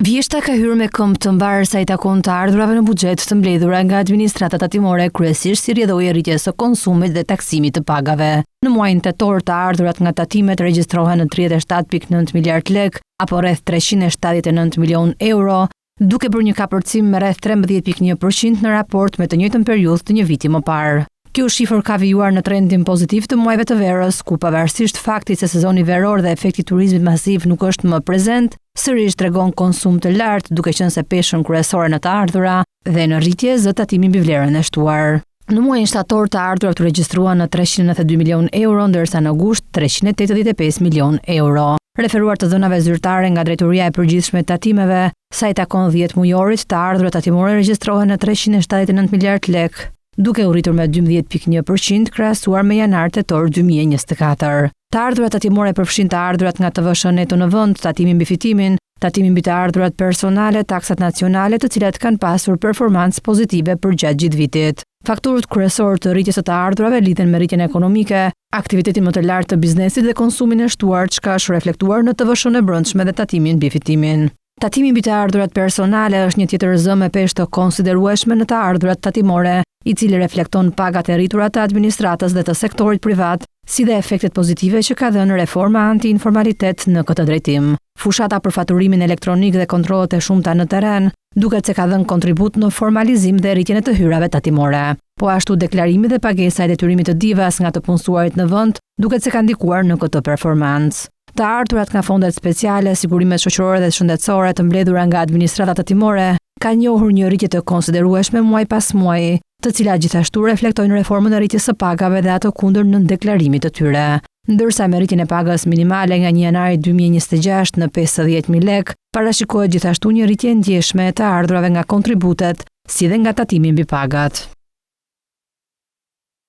Vjeshta ka hyrë me këmbë të mbarë sa i takon të ardhurave në buxhet të mbledhura nga administrata tatimore, kryesisht si rrjedhoi e rritjes së konsumit dhe taksimit të pagave. Në muajin tetor të ardhurat nga tatimet regjistrohen në 37.9 miliard lek, apo rreth 379 milion euro, duke bërë një kapërcim me rreth 13.1% në raport me të njëjtën periudhë të një viti më parë. Kjo shifër ka vijuar në trendin pozitiv të muajve të verës, ku pavarësisht faktit se sezoni veror dhe efekti turizmit masiv nuk është më prezent, sërish tregon konsum të lartë, duke qenë se peshën kryesore në të ardhura dhe në rritje zë tatimi mbi vlerën e shtuar. Në muajin shtator të ardhurat u regjistruan në 392 milion euro, ndërsa në gusht 385 milion euro. Referuar të dhënave zyrtare nga Drejtoria e Përgjithshme e Tatimeve, sa i takon 10 mujorit, të ardhurat tatimore regjistrohen në 379 miliard lek, duke u rritur me 12.1% krahasuar me janar-tetor 2024. Të ardhurat tatimore përfshin të ardhurat nga TVSH neto në vend, tatimin mbi fitimin, tatimin mbi të ardhurat personale, taksat nacionale, të cilat kanë pasur performancë pozitive për gjatë gjithë vitit. Faktorët kryesorë të rritjes së të ardhurave lidhen me rritjen ekonomike, aktivitetin më të lartë të biznesit dhe konsumin e shtuar, çka është reflektuar në TVSH-n e brendshme dhe tatimin mbi fitimin. Tatimi mbi të ardhurat personale është një tjetër zë me peshë të konsiderueshme në të ardhurat tatimore, i cili reflekton pagat e rritura të administratës dhe të sektorit privat, si dhe efektet pozitive që ka dhënë reforma anti-informalitet në këtë drejtim. Fushata për faturimin elektronik dhe kontrollet e shumta në terren duket se ka dhënë kontribut në formalizim dhe rritjen e të hyrave tatimore. Po ashtu deklarimi dhe pagesa e detyrimit të divas nga të punësuarit në vend duket se ka ndikuar në këtë performancë. Të ardhurat nga fondet speciale, sigurimet shoqërore dhe shëndetësore të mbledhura nga administrata tatimore ka njohur një rritje të konsiderueshme muaj pas muaji, të cilat gjithashtu reflektojnë reformën e rritjes së pagave dhe ato kundër nëndeklarimit të tyre. Ndërsa me rritjen e pagës minimale nga 1 janari 2026 në 50.000 lek, parashikohet gjithashtu një rritje ndjeshme e të ardhurave nga kontributet, si dhe nga tatimi mbi pagat.